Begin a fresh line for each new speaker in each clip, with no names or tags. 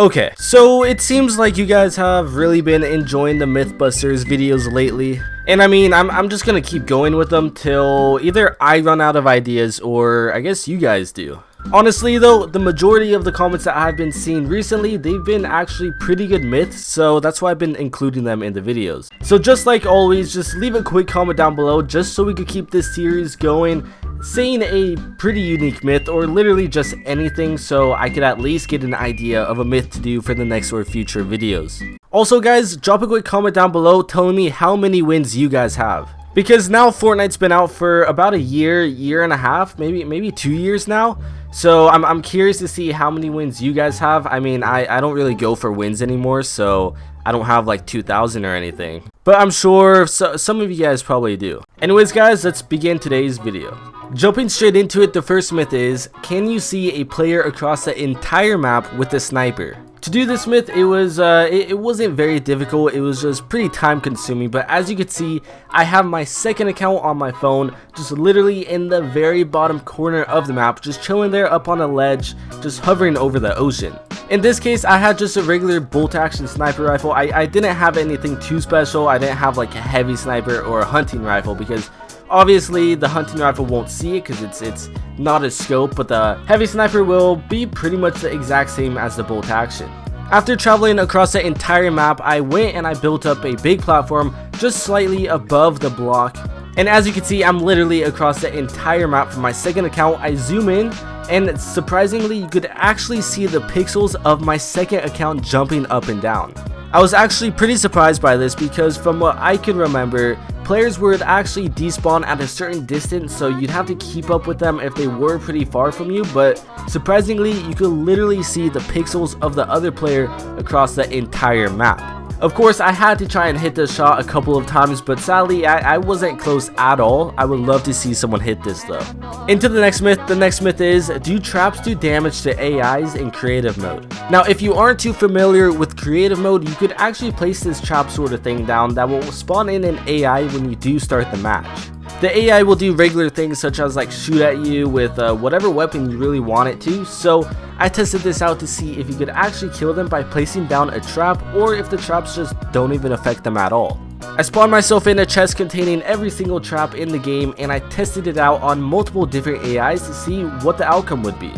Okay, so it seems like you guys have really been enjoying the Mythbusters videos lately. And I mean, I'm just gonna keep going with them till either I run out of ideas or I guess you guys do. Honestly though, the majority of the comments that I've been seeing recently, they've been actually pretty good myths, so that's why I've been including them in the videos. So just like always, just leave a quick comment down below just so we could keep this series going, saying a pretty unique myth or literally just anything, so I could at least get an idea of a myth to do for the next or future videos. Also guys, drop a quick comment down below telling me how many wins you guys have. Because now Fortnite's been out for about a year and a half, maybe 2 years now. So I'm curious to see how many wins you guys have. I mean, I don't really go for wins anymore, so I don't have like 2,000 or anything. But I'm sure some of you guys probably do. Anyways guys, let's begin today's video. Jumping straight into it, the first myth is, can you see a player across the entire map with a sniper? To do this myth, it wasn't very difficult, it was just pretty time consuming, but as you can see, I have my second account on my phone, just literally in the very bottom corner of the map, just chilling there up on a ledge, just hovering over the ocean. In this case, I had just a regular bolt action sniper rifle. I didn't have anything too special. I didn't have like a heavy sniper or a hunting rifle because obviously the hunting rifle won't see it because it's not a scope, but the heavy sniper will be pretty much the exact same as the bolt action. After traveling across the entire map, I went and I built up a big platform just slightly above the block. And as you can see, I'm literally across the entire map from my second account. I zoom in and surprisingly you could actually see the pixels of my second account jumping up and down. I was actually pretty surprised by this because from what I can remember, players would actually despawn at a certain distance, so you'd have to keep up with them if they were pretty far from you, but surprisingly you could literally see the pixels of the other player across the entire map. Of course, I had to try and hit this shot a couple of times, but sadly I wasn't close at all. I would love to see someone hit this though. Into the next myth. The next myth is, do traps do damage to AIs in creative mode? Now if you aren't too familiar with creative mode, you could actually place this trap sort of thing down that will spawn in an AI when you do start the match. The AI will do regular things such as like shoot at you with whatever weapon you really want it to, so I tested this out to see if you could actually kill them by placing down a trap or if the traps just don't even affect them at all. I spawned myself in a chest containing every single trap in the game and I tested it out on multiple different AIs to see what the outcome would be.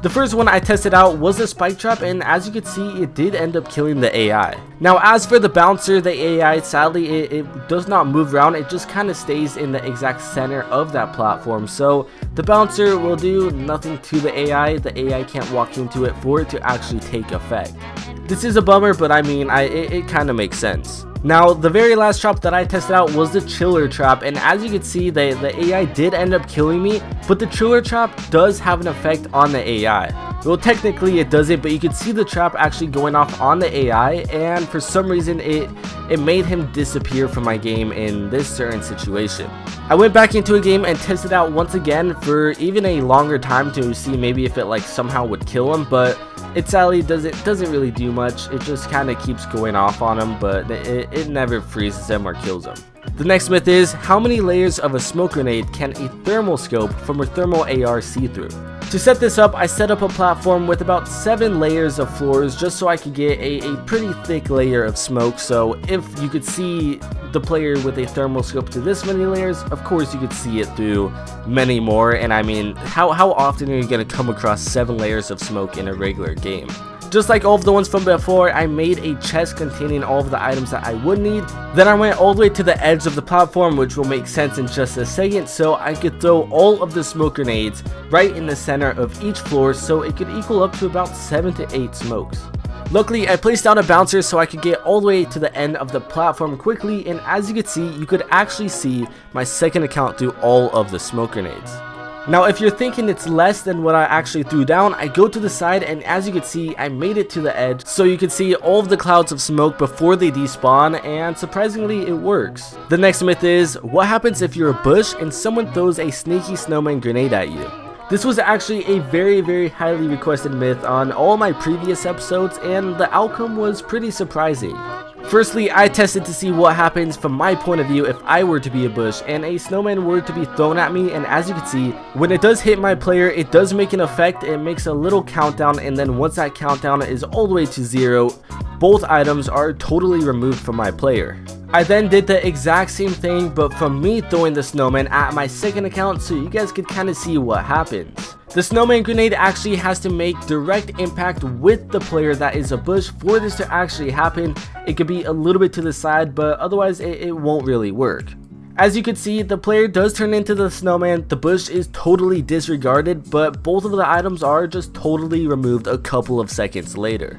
The first one I tested out was a spike trap, and as you can see, it did end up killing the AI. Now as for the bouncer, the AI, sadly it does not move around, it just kind of stays in the exact center of that platform, so the bouncer will do nothing to the AI can't walk into it for it to actually take effect. This is a bummer, but I mean, it kind of makes sense. Now, the very last trap that I tested out was the chiller trap, and as you can see, the AI did end up killing me, but the chiller trap does have an effect on the AI. Well, technically it doesn't, but you can see the trap actually going off on the AI, and for some reason it made him disappear from my game in this certain situation. I went back into a game and tested out once again for even a longer time to see maybe if it like somehow would kill him, but it sadly doesn't really do much. It just kind of keeps going off on him, but it never freezes him or kills him. The next myth is, how many layers of a smoke grenade can a thermal scope from a thermal AR see through? To set this up, I set up a platform with about 7 layers of floors just so I could get a pretty thick layer of smoke, so if you could see the player with a thermal scope to this many layers, of course you could see it through many more, and I mean, how often are you going to come across 7 layers of smoke in a regular game? Just like all of the ones from before, I made a chest containing all of the items that I would need. Then I went all the way to the edge of the platform, which will make sense in just a second, so I could throw all of the smoke grenades right in the center of each floor, so it could equal up to about 7 to 8 smokes. Luckily, I placed down a bouncer so I could get all the way to the end of the platform quickly, and as you can see, you could actually see my second account through all of the smoke grenades. Now if you're thinking it's less than what I actually threw down, I go to the side and as you can see, I made it to the edge so you can see all of the clouds of smoke before they despawn, and surprisingly it works. The next myth is, what happens if you're a bush and someone throws a sneaky snowman grenade at you? This was actually a very highly requested myth on all my previous episodes, and the outcome was pretty surprising. Firstly, I tested to see what happens from my point of view if I were to be a bush and a snowman were to be thrown at me, and as you can see, when it does hit my player, it does make an effect. It makes a little countdown, and then once that countdown is all the way to 0, both items are totally removed from my player. I then did the exact same thing, but from me throwing the snowman at my second account so you guys could kind of see what happens. The snowman grenade actually has to make direct impact with the player that is a bush for this to actually happen. It could be a little bit to the side, but otherwise it won't really work. As you can see, the player does turn into the snowman, the bush is totally disregarded, but both of the items are just totally removed a couple of seconds later.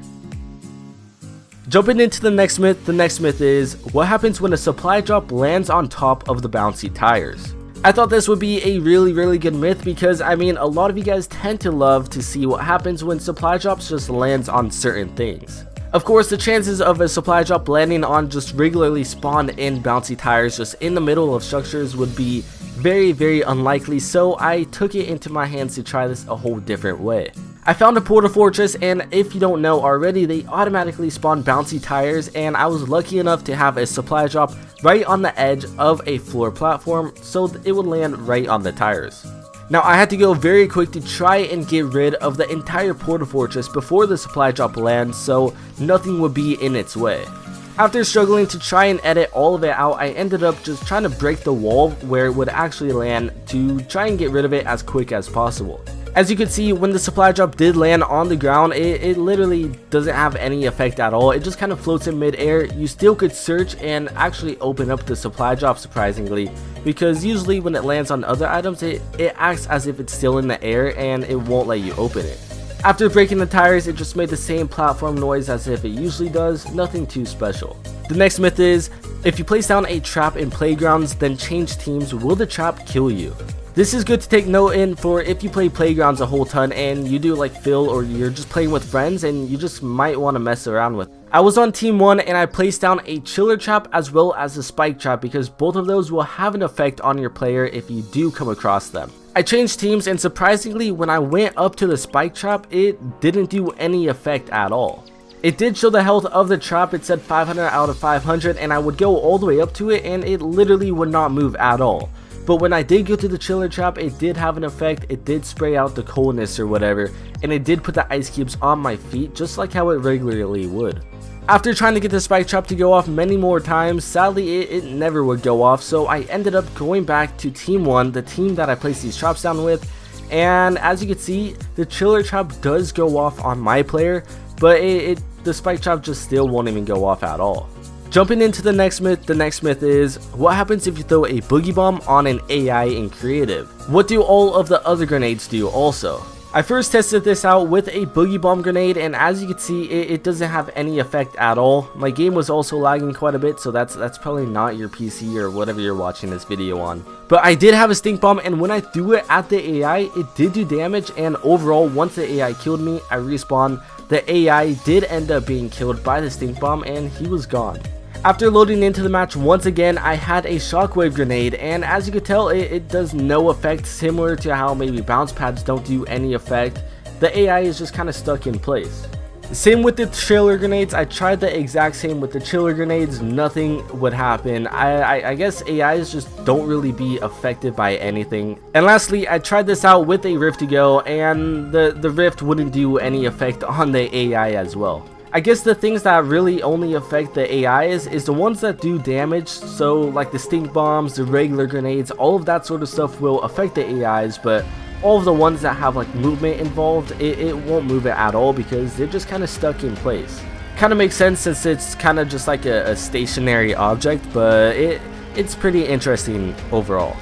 Jumping into the next myth is, what happens when a supply drop lands on top of the bouncy tires? I thought this would be a really good myth because, I mean, a lot of you guys tend to love to see what happens when supply drops just lands on certain things. Of course, the chances of a supply drop landing on just regularly spawned in bouncy tires just in the middle of structures would be very unlikely, so I took it into my hands to try this a whole different way. I found a portal fortress, and if you don't know already, they automatically spawn bouncy tires, and I was lucky enough to have a supply drop right on the edge of a floor platform so it would land right on the tires. Now I had to go very quick to try and get rid of the entire portal fortress before the supply drop lands so nothing would be in its way. After struggling to try and edit all of it out, I ended up just trying to break the wall where it would actually land to try and get rid of it as quick as possible. As you can see, when the supply drop did land on the ground, it literally doesn't have any effect at all. It just kind of floats in mid-air. You still could search and actually open up the supply drop, surprisingly, because usually when it lands on other items, it acts as if it's still in the air and it won't let you open it. After breaking the tires, it just made the same platform noise as if it usually does, nothing too special. The next myth is, if you place down a trap in playgrounds, then change teams, will the trap kill you? This is good to take note in for if you play playgrounds a whole ton and you do like Phil, or you're just playing with friends and you just might want to mess around with. I was on team 1 and I placed down a chiller trap as well as a spike trap because both of those will have an effect on your player if you do come across them. I changed teams, and surprisingly, when I went up to the spike trap, it didn't do any effect at all. It did show the health of the trap. It said 500 out of 500, and I would go all the way up to it and it literally would not move at all. But when I did go to the chiller trap, it did have an effect. It did spray out the coldness or whatever, and it did put the ice cubes on my feet just like how it regularly would. After trying to get the spike trap to go off many more times, sadly it never would go off, so I ended up going back to team 1, the team that I placed these traps down with, and as you can see, the chiller trap does go off on my player, but the spike trap just still won't even go off at all. Jumping into the next myth is, what happens if you throw a boogie bomb on an AI in creative? What do all of the other grenades do also? I first tested this out with a boogie bomb grenade, and as you can see, it doesn't have any effect at all. My game was also lagging quite a bit, so that's probably not your PC or whatever you're watching this video on. But I did have a stink bomb, and when I threw it at the AI, it did do damage, and overall, once the AI killed me, I respawned. The AI did end up being killed by the stink bomb, and he was gone. After loading into the match once again, I had a shockwave grenade, and as you can tell, it does no effect, similar to how maybe bounce pads don't do any effect. The AI is just kind of stuck in place. Same with the chiller grenades. I tried the exact same with the chiller grenades, nothing would happen. I guess AIs just don't really be affected by anything. And lastly, I tried this out with a rift to go, and the rift wouldn't do any effect on the AI as well. I guess the things that really only affect the AIs is the ones that do damage, so like the stink bombs, the regular grenades, all of that sort of stuff will affect the AIs, but all of the ones that have like movement involved, it won't move it at all because they're just kind of stuck in place. Kind of makes sense since it's kind of just like a stationary object, but it's pretty interesting overall.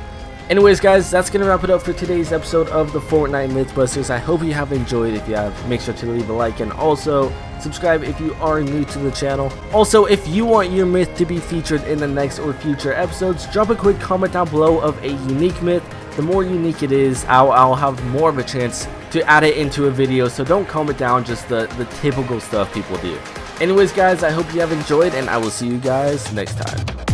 Anyways guys, that's going to wrap it up for today's episode of the Fortnite Mythbusters. I hope you have enjoyed. If you have, make sure to leave a like and also subscribe if you are new to the channel. Also, if you want your myth to be featured in the next or future episodes, drop a quick comment down below of a unique myth. The more unique it is, I'll have more of a chance to add it into a video, so don't comment down just the typical stuff people do. Anyways guys, I hope you have enjoyed, and I will see you guys next time.